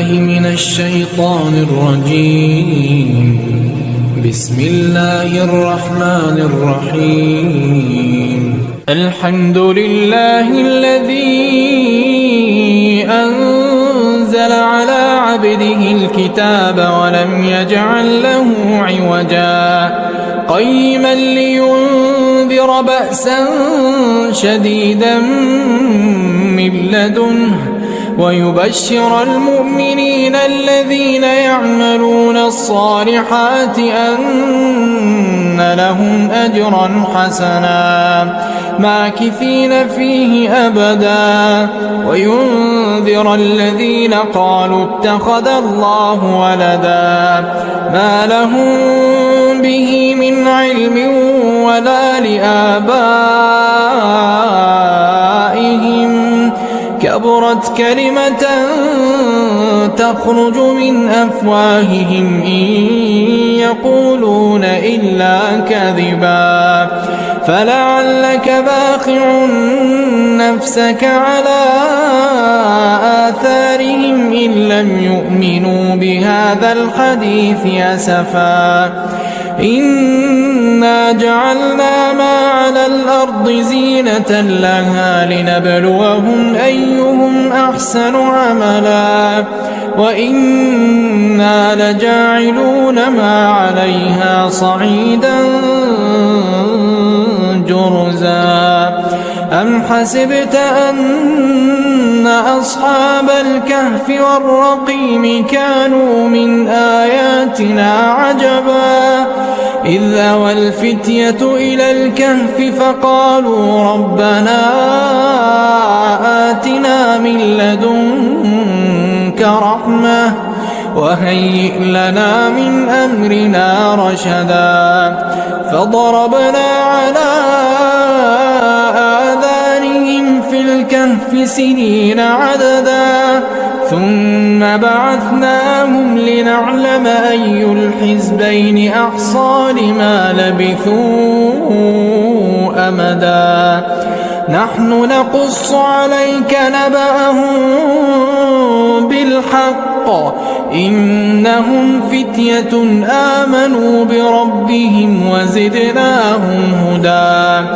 بالله من الشيطان الرجيم. بسم الله الرحمن الرحيم. الحمد لله الذي أنزل على عبده الكتاب ولم يجعل له عوجا قيما لينذر بأسا شديدا من لدنه ويبشر المؤمنين الذين يعملون الصالحات أن لهم أجرا حسنا ماكثين فيه أبدا وينذر الذين قالوا اتخذ الله ولدا ما لهم به من علم ولا لآبائهم كبرت كلمة تخرج من أفواههم إن يقولون إلا كذبا فلعلك باخع نفسك على آثارهم إن لم يؤمنوا بهذا الحديث أسفا إنا جعلنا ما على الأرض زينة لها لنبلوهم أيهم أحسن عملا وإنا لجاعلون ما عليها صعيدا جرزا أم حسبت أن أصحاب الكهف والرقيم كانوا من آياتنا عجبا إذ أوى الفتية إلى الكهف فقالوا ربنا آتنا من لدنك رحمة وهيئ لنا من أمرنا رشدا فضربنا على آذانهم في الكهف سنين عددا ثم بعثناهم لنعلم أي الحزبين أحصى لما لبثوا أمدا نحن نقص عليك نبأهم بالحق إنهم فتية آمنوا بربهم وزدناهم هدى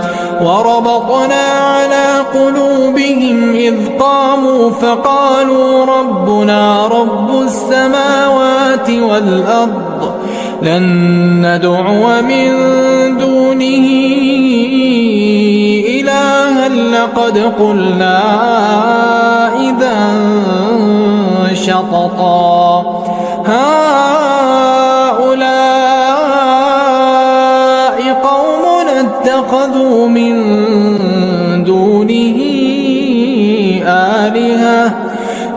وربطنا على قلوبهم إذ قاموا فقالوا ربنا رب السماوات والأرض لن ندعو من دونه إلها لقد قلنا إذا شططا هؤلاء قوم اتخذوا من دونه آلهة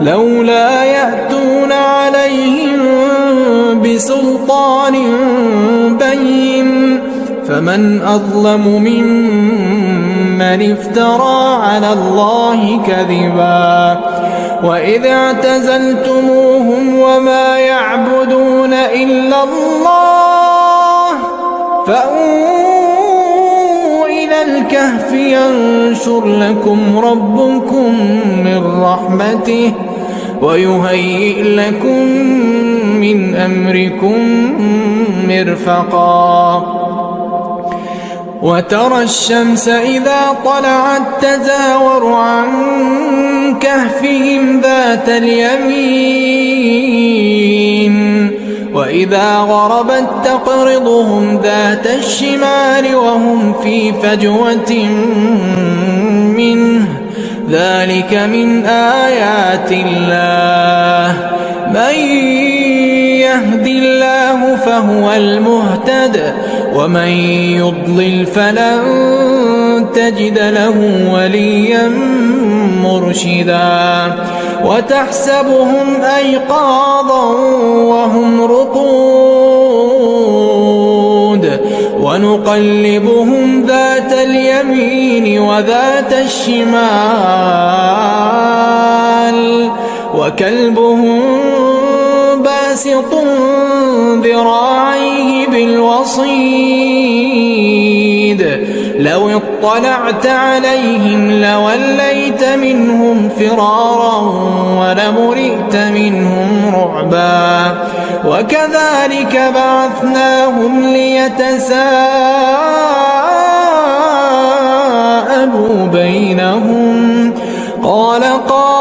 لولا يأتون عليهم بسلطان بين فمن أظلم ممن افترى على الله كذبا وإذ اعتزلتموهم وما يعبدون إلا الله فأووا إلى الكهف ينشر لكم ربكم من رحمته ويهيئ لكم من أمركم مرفقا وترى الشمس إذا طلعت تزاور عن كهفهم ذات اليمين وإذا غربت تقرضهم ذات الشمال وهم في فجوة منه ذلك من آيات الله من يهد الله فهو المهتد ومن يضلل فلن تجد له وليا مرشدا وتحسبهم أيقاظا وهم رقود ونقلبهم ذات اليمين وذات الشمال وكلبهم باسط ذراعيه بالوصيد لو اطلعت عليهم لوليت منهم فرارا ولملئت منهم رعبا وكذلك بعثناهم ليتساءلوا بينهم قال قائل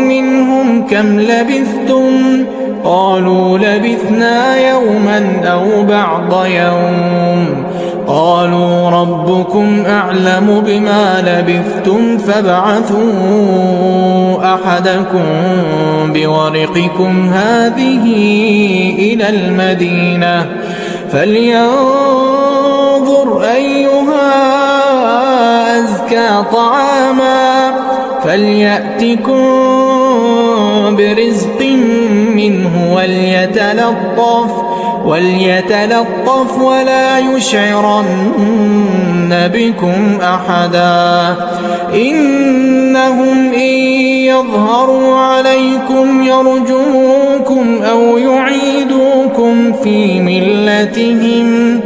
منهم كم لبثتم قالوا لبثنا يوما أو بعض يوم قالوا ربكم أعلم بما لبثتم فابعثوا أحدكم بورقكم هذه إلى المدينة فلينظر أيها أزكى طعاما فليأتكم برزق منه وليتلطف ولا يشعرن بكم أحدا إنهم إن يظهروا عليكم يرجموكم أو يعيدوكم في ملتهم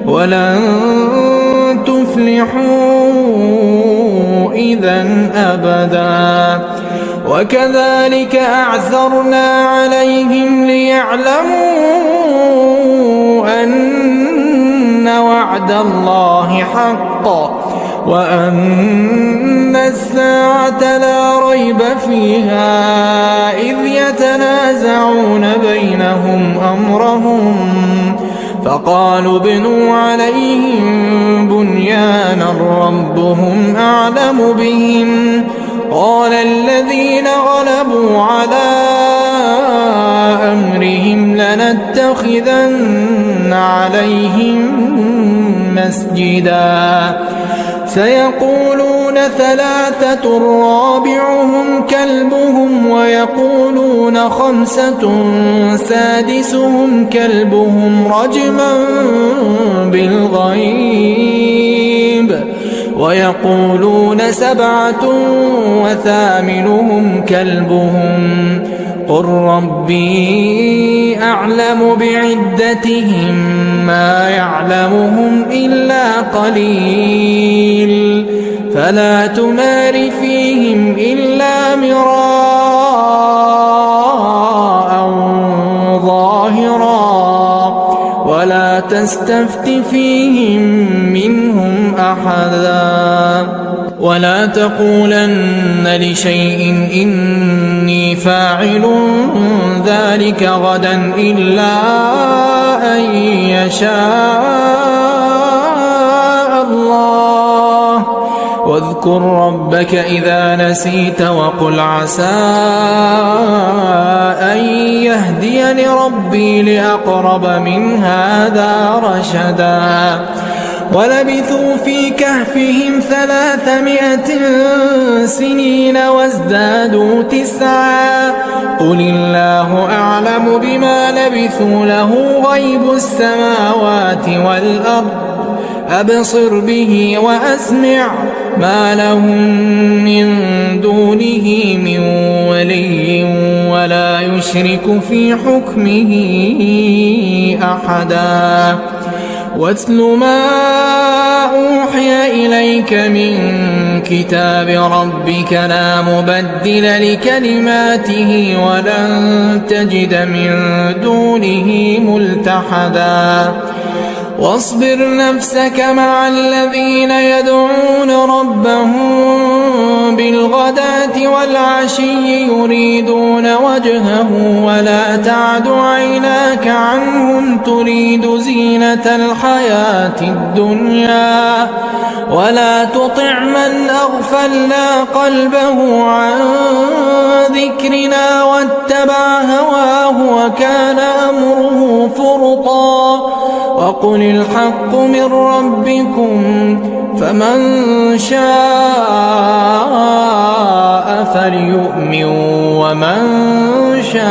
ولن تفلحوا إذن أبدا وكذلك أعثرنا عليهم ليعلموا أن وعد الله حق وأن الساعة لا ريب فيها إذ يتنازعون بينهم أمرهم فقالوا ابنوا عليهم بنيانا ربهم أعلم بهم قال الذين غلبوا على أمرهم لنتخذن عليهم مسجدا سيقولون ثلاثة رابعهم كلبهم ويقولون خمسة سادسهم كلبهم رجما بالغيب ويقولون سبعة وثامنهم كلبهم قل ربي أعلم بعدتهم ما يعلمهم إلا قليل فلا تمار فيهم إلا مراء ظاهرا ولا تستفت فيهم منهم أحدا ولا تقولن لشيء إني فاعل ذلك غدا إلا أن يشاء الله واذكر ربك إذا نسيت وقل عسى أن يهديني ربي لأقرب من هذا رشدا ولبثوا في كهفهم 300 سنين وازدادوا 9 قل الله أعلم بما لبثوا له غيب السماوات والأرض أبصر به وأسمع ما لهم من دونه من ولي ولا يشرك في حكمه أحدا واتل ما أوحي إليك من كتاب ربك لا مبدل لكلماته ولن تجد من دونه ملتحدا واصبر نفسك مع الذين يدعون ربهم بالغداة والعشي يريدون وجهه ولا تعد عيناك عنهم تريد زينة الحياة الدنيا ولا تطع من أغفلنا قلبه عن ذكرنا واتبع هواه وكان أمره فرطا وقل الحق من ربكم فمن شاء فليؤمن ومن شاء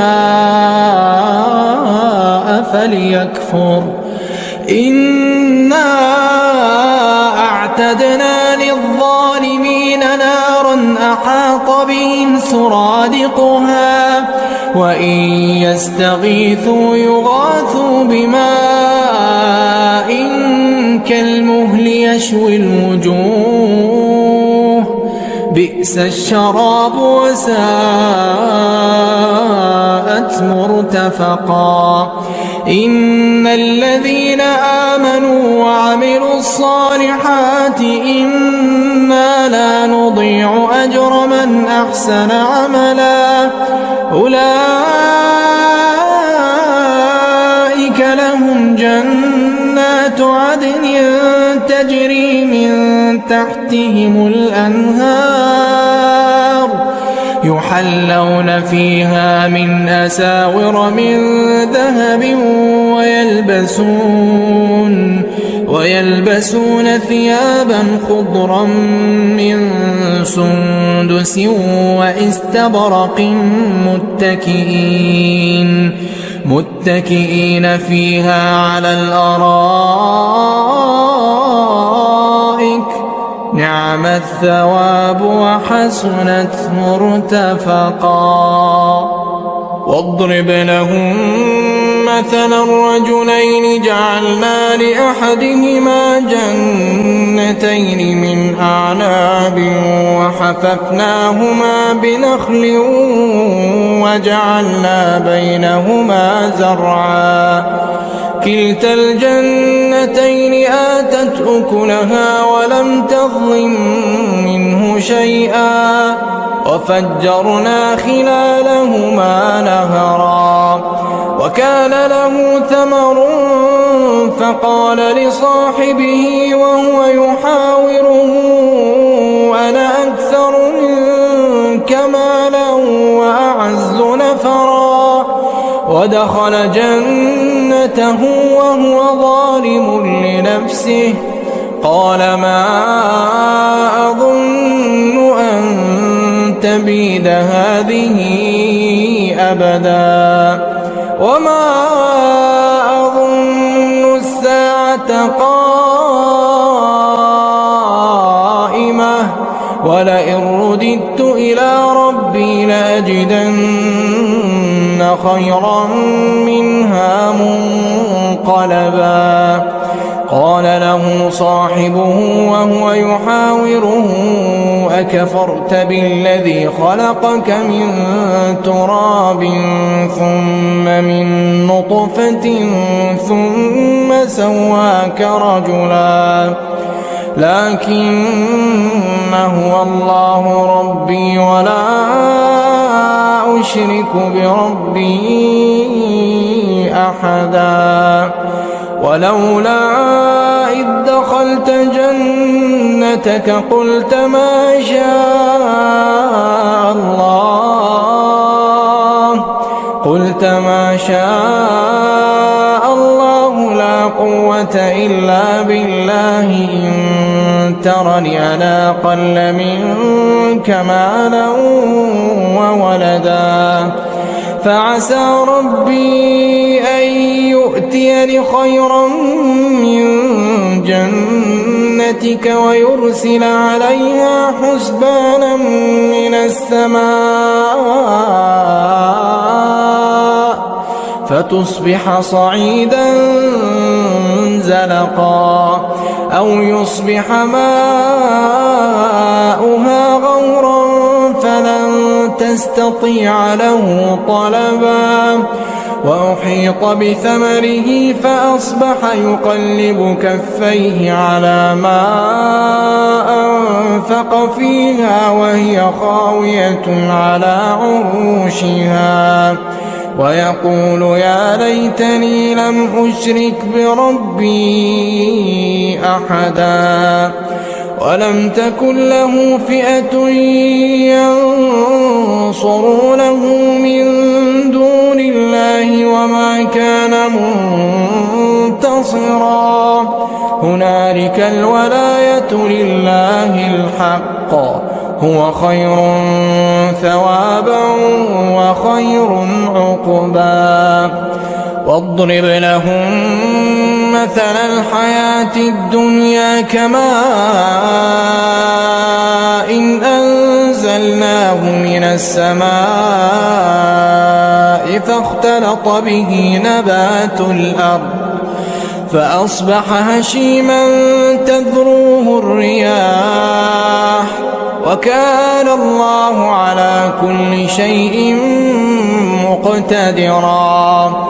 فليكفر إنا أعتدنا للظالمين نارا أحاط بهم سرادقها وإن يستغيثوا يغاثوا بماء كالمهل يشوي الوجوه بئس الشراب وساءت مرتفقا إن الذين آمنوا وعملوا الصالحات إنا لا نضيع أجر من أحسن عملا أولئك لهم جنات عدن تجري من تحتهم الأنهار يحلون فيها من أساور من ذهب ويلبسون ثيابا خضرا من سندس واستبرق متكئين فيها على الأرائك نعم الثواب وحسنت مرتفقا واضرب لهم مثلا الرجلين جعلنا لأحدهما جنتين من أعناب وحففناهما بنخل وجعلنا بينهما زرعا كلتا الجنتين آتت أكلها ولم تظلم منه شيئا وفجرنا خلالهما نهرا وكان له ثمر فقال لصاحبه وهو يحاوره أنا أكثر منك مالا وأعز نفرا ودخل جنته وهو ظالم لنفسه قال ما أظن أن تبيد هذه أبدا وما أظن الساعة قائمة ولئن رددت إلى ربي لأجدن خيرا منها منقلبا قال له صاحبه وهو يحاوره أكفرت بالذي خلقك من تراب ثم من نطفة ثم سواك رجلا لكن هو الله ربي ولا أشرك بربي أحدا ولولا إذ دخلت جنتك قلت ما شاء الله لا قوة إلا بالله إن ترني أنا أقل منك مالا وولدا فعسى ربي أن يؤتيني خيرا من جنتك ويرسل عليها حسبانا من السماء فتصبح صعيدا زلقا أو يصبح ماؤها غورا فلن تستطيع له طلبا وأحيط بثمره فأصبح يقلب كفيه على ما أنفق فيها وهي خاوية على عروشها ويقول يا ليتني لم أشرك بربي أحدا ولم تكن له فئة ينصرونه من دون الله وما كان منتصرا هنالك الولاية لله الحق هو خير ثوابا وخير عقبا واضرب لهم مثل الحياة الدنيا كماء إن أنزلناه من السماء فاختلط به نبات الأرض فأصبح هشيما تذروه الرياح وكان الله على كل شيء مقتدرا.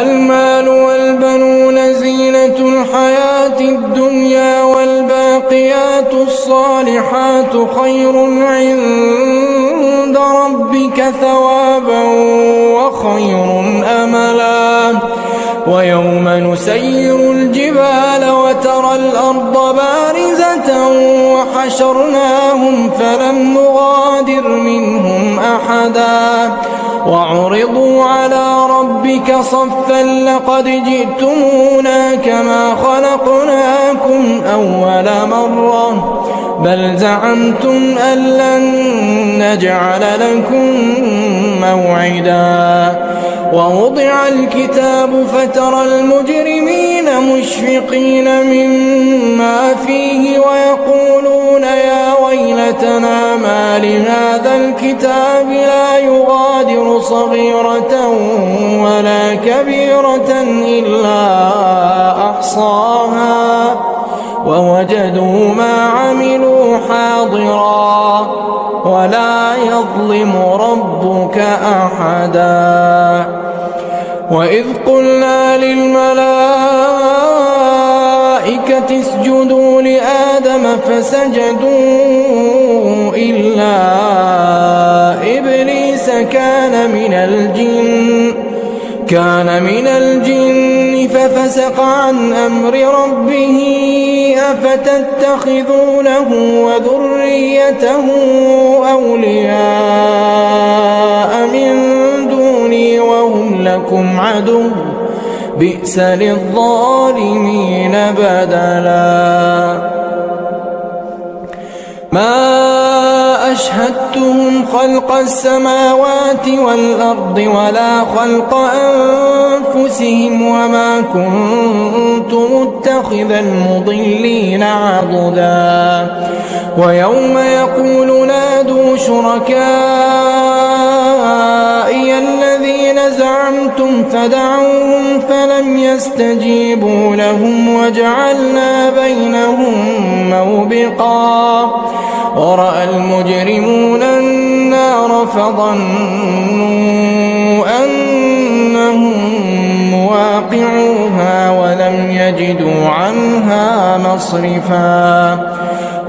المال والبنون زينة الحياة الدنيا والباقيات الصالحات خير عند ربك ثوابا وخير أملا. ويوم نسير الجبال وترى الأرض بارزة وحشرناهم فلم نغادر منهم أحدا وعرضوا على ربك صفا لقد جئتمونا كما خلقناكم أول مرة بل زعمتم أن لن نجعل لكم موعدا. ووضع الكتاب فترى المجرمين مشفقين مما فيه ويقولون يا ويلتنا ما لهذا الكتاب لا يغادر صغيرة ولا كبيرة إلا أحصاها ووجدوا ما عملوا حاضرا ولا يظلم ربك أحدا. وإذ قلنا للملائكة اسجدوا لآدم فسجدوا إلا إبليس كان من الجن ففسق عن أمر ربه أفتتخذونه وذريته أولياء من دوني وهم لكم عدو بئس للظالمين بدلا. ما أشهدتهم خلق السماوات والأرض ولا خلق أنفسهم وما كنت متخذ المضلين عضدا. ويوم يقول نادوا شركائي الذين زعمتم فدعوهم فلم يستجيبوا لهم وجعلنا بينهم موبقا. ورأى المجرمون النار فظنوا أنهم مواقعوها ولم يجدوا عنها مصرفا.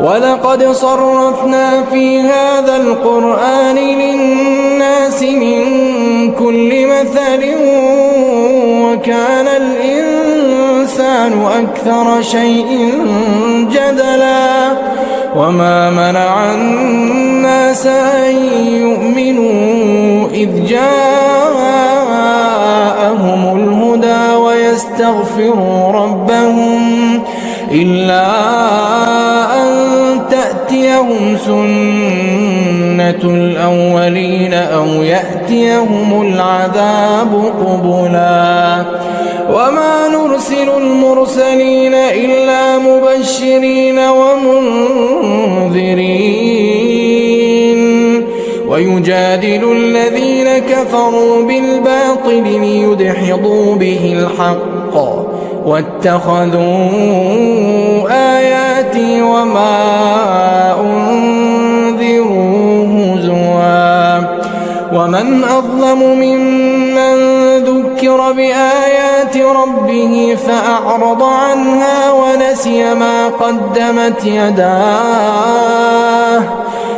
ولقد صرفنا في هذا القرآن للناس من كل مثل وكان الإنسان أكثر شيء جدلا. وما منع الناس أن يؤمنوا إذ جاءهم الهدى ويستغفروا ربهم إلا أن تأتيهم سنة الأولين أو يأتيهم العذاب قبلا. وما نرسل المرسلين إلا مبشرين ومنذرين ويجادل الذين كفروا بالباطل ليدحضوا به الحق واتخذوا آياتي وما أنذروا هزوا. ومن أظلم ممن ذكر بآيات ربه فأعرض عنها ونسي ما قدمت يداه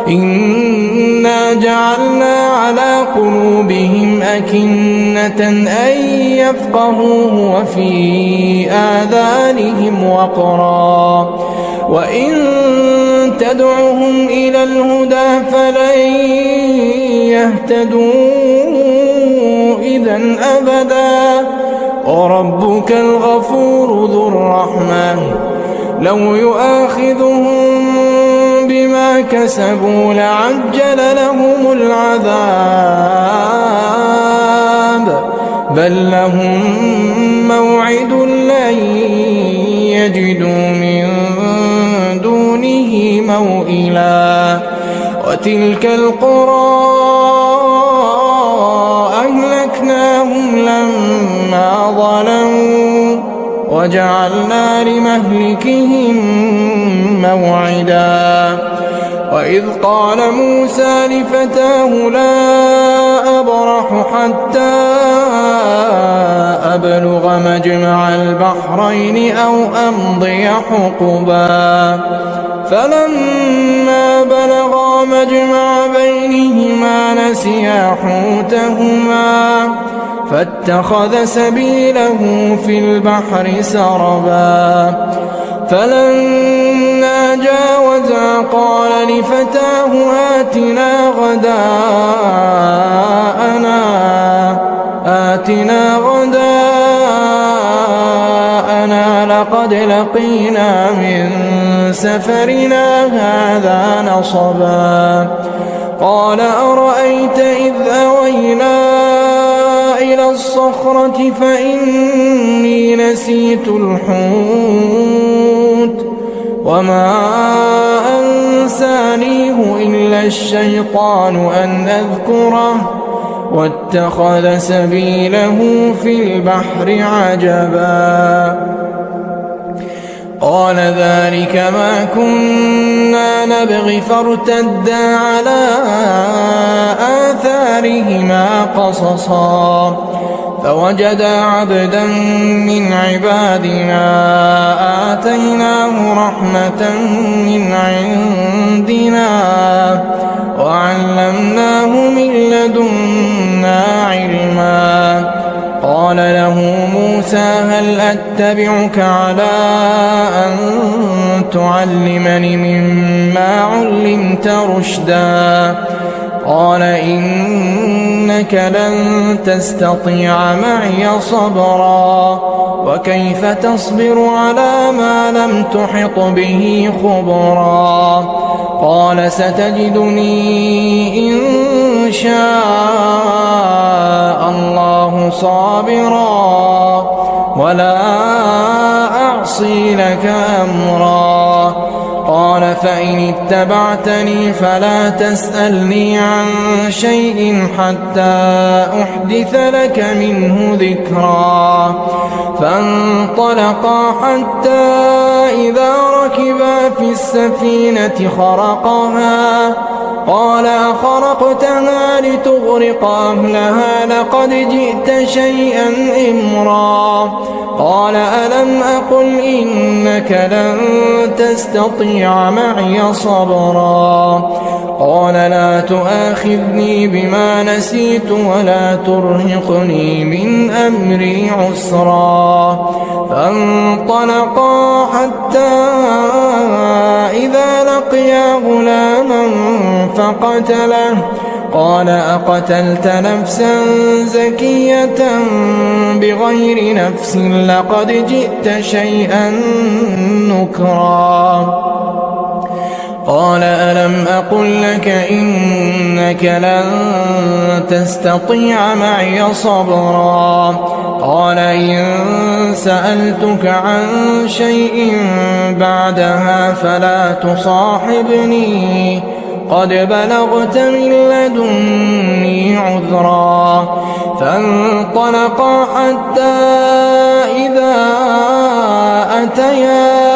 إنا جعلنا على قلوبهم أكنة أن يفقهوه وفي آذانهم وقرا وإن تدعهم إلى الهدى فلن يهتدوا إذا أبدا. وربك الغفور ذو الرحمة لو يؤاخذهم بما كسبوا لعجل لهم العذاب بل لهم موعد لن يجدوا من دونه موئلا. وتلك القرى أهلكناهم لما ظلموا وجعلنا لمهلكهم موعدا. وإذ قال موسى لفتاه لا أبرح حتى أبلغ مجمع البحرين أو أمضي حقبا فلما بلغا مجمع بينهما نسيا حوتهما فاتخذ سبيله في البحر سربا فلما جاوزا قال لفتاه آتنا غداءنا لقد لقينا من سفرنا هذا نصبا قال أرأيت إذ أوينا إلى الصخرة فإني نسيت الحوت وما أنسانيه إلا الشيطان أن أذكره واتخذ سبيله في البحر عجبا قال ذلك ما كنا نبغي فارتدا على آثارهما قصصا فوجدا عبدا من عبادنا آتيناه رحمة من عندنا وعلمناه من لدنا علما قال له موسى هل أتبعك على أن تعلمني مما علمت رشدا قال إنك لن تستطيع معي صبرا وكيف تصبر على ما لم تحط به خبرا قال ستجدني إن شاء الله صابرا ولا أعصي لك أمرا قال فإن اتبعتني فلا تسألني عن شيء حتى أحدث لك منه ذكرا فانطلقا حتى إذا ركبا في السفينة خرقها قال أخرقتها لتغرق أهلها لقد جئت شيئا إمرا قال ألم أقل إنك لن تستطيع معي صبرا قال لا تؤاخذني بما نسيت ولا ترهقني من أمري عسرا فانطلقا حتى إذا لقيا غلاما فقتله قال أقتلت نفسا زكية بغير نفس لقد جئت شيئا نكرا قال ألم أقل لك إنك لن تستطيع معي صبرا قال إن سألتك عن شيء بعدها فلا تصاحبني قد بلغت من لدني عذرا فانطلقا حتى إذا أتيا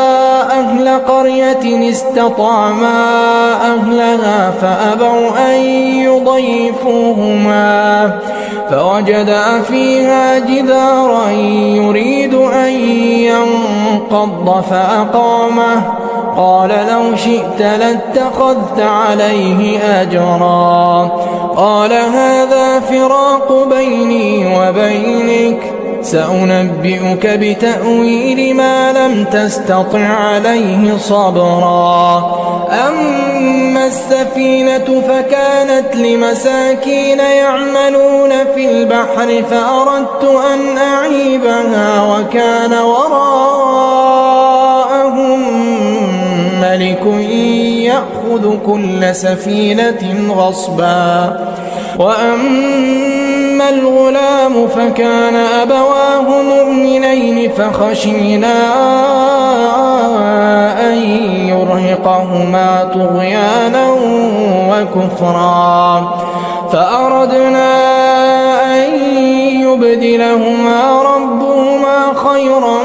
أهل قرية استطعما أهلها فأبوا أن يضيفوهما فوجدا فيها جدارا يريد أن ينقض فأقامه قال لو شئت لاتخذت عليه أجرا قال هذا فراق بيني وبينك سأنبئك بتأويل ما لم تستطع عليه صبرا أما السفينة فكانت لمساكين يعملون في البحر فأردت أن أعيبها وكان وراءهم ملك يأخذ كل سفينة غصبا وأما الغلام فكان أبواه مؤمنين فخشينا أن يرهقهما طغيانا وكفرا فأردنا أن يبدلهما ربهما خيرا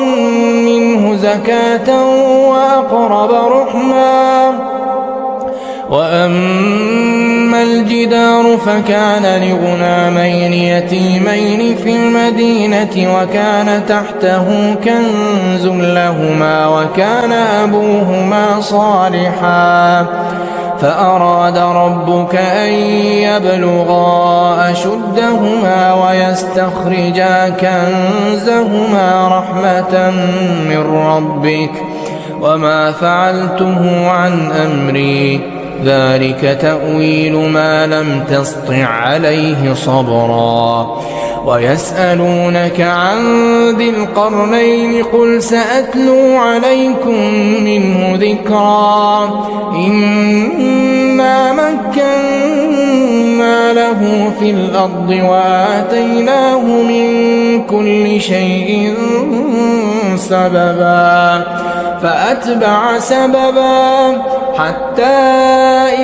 منه زكاة وأقرب رحما وأما الجدار فكان لغلامين يتيمين في المدينة وكان تحته كنز لهما وكان أبوهما صالحا فأراد ربك أن يبلغا أشدهما ويستخرجا كنزهما رحمة من ربك وما فعلته عن أمري ذلك تأويل ما لم تسطع عليه صبرا ويسألونك عن ذي القرنين قل سأتلو عليكم منه ذكرا إنا مكنا له في الأرض وآتيناه من كل شيء سببا فأتبع سببا حتى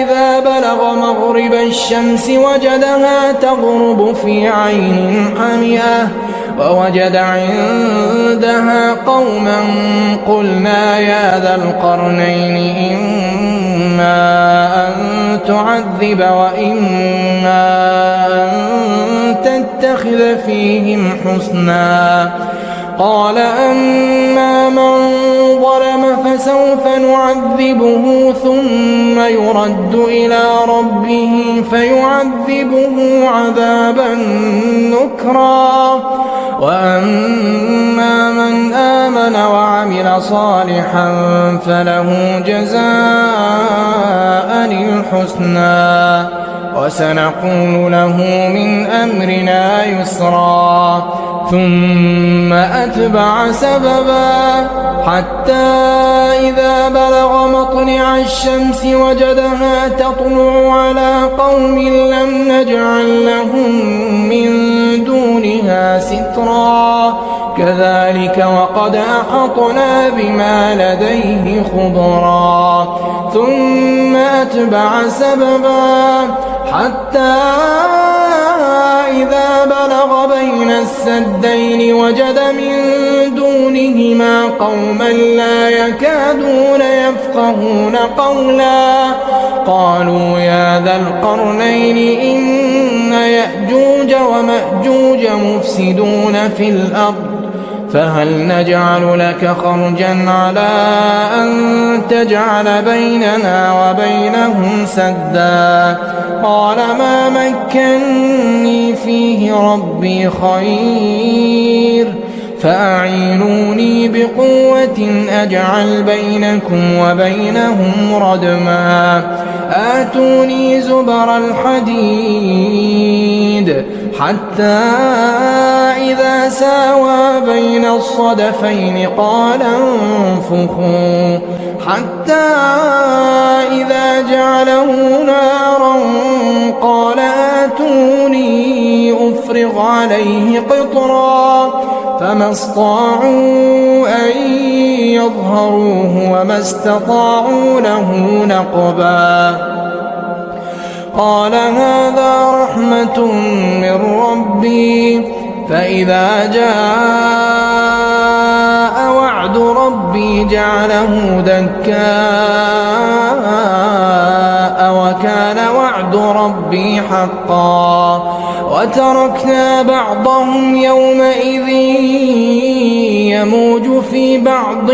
إذا بلغ مغرب الشمس وجدها تغرب في عين حمئة ووجد عندها قوما قلنا يا ذا القرنين إما أن تعذب وإما أن تتخذ فيهم حسنا قال أما من ظلم فسوف نعذبه ثم يرد إلى ربه فيعذبه عذابا نكرا وأما من آمن وعمل صالحا فله جزاء الحسنى وسنقول له من أمرنا يسرا ثم أتبع سببا حتى إذا بلغ مطلع الشمس وجدها تطلع على قوم لم نجعل لهم من دونها سترا كذلك وقد أحطنا بما لديه خبرا ثم أتبع سببا حتى إذا بلغ بين السدين وجد من دونهما قوما لا يكادون يفقهون قولا قالوا يا ذا القرنين إن يأجوج ومأجوج مفسدون في الأرض فهل نجعل لك خرجا على أن تجعل بيننا وبينهم سدا قال ما مكني فيه ربي خير فأعينوني بقوة أجعل بينكم وبينهم ردما آتوني زبر الحديد حتى إذا ساوى بين الصدفين قال انفخوا حتى إذا جعله نارا قال آتوني أفرغ عليه قطرا فما استطاعوا أن يظهروه وما استطاعوا له نقبا قال هذا رحمة من ربي فإذا جاء وعد ربي جعله دكاء وكان وعد ربي حقا وتركنا بعضهم يومئذ يموج في بعض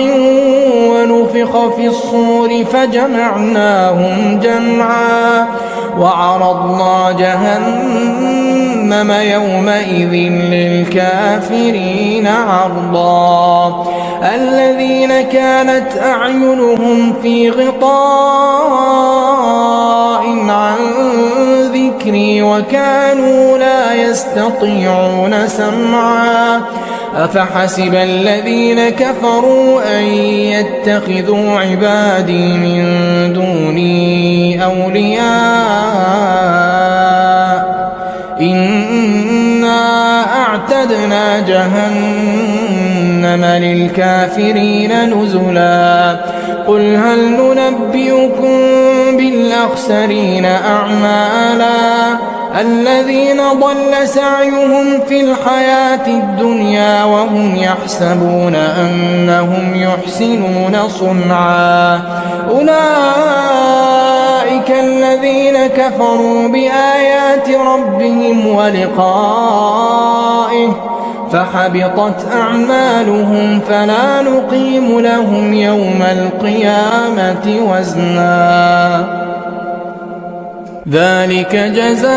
ونفخ في الصور فجمعناهم جمعا وعرضنا جهنم يومئذ للكافرين عرضا الذين كانت أعينهم في غطاء عن ذكري وكانوا لا يستطيعون سمعا أفحسب الذين كفروا أن يتخذوا عبادي من دوني أولياء إنا أعتدنا جهنم للكافرين نزلا قل هل ننبئكم بالأخسرين أعمالا الذين ضل سعيهم في الحياة الدنيا وهم يحسبون أنهم يحسنون صنعا أولئك أولئك الذين كفروا بآيات ربهم ولقائه فحبطت أعمالهم فلا نقيم لهم يوم القيامة وزنا ذلك جزاء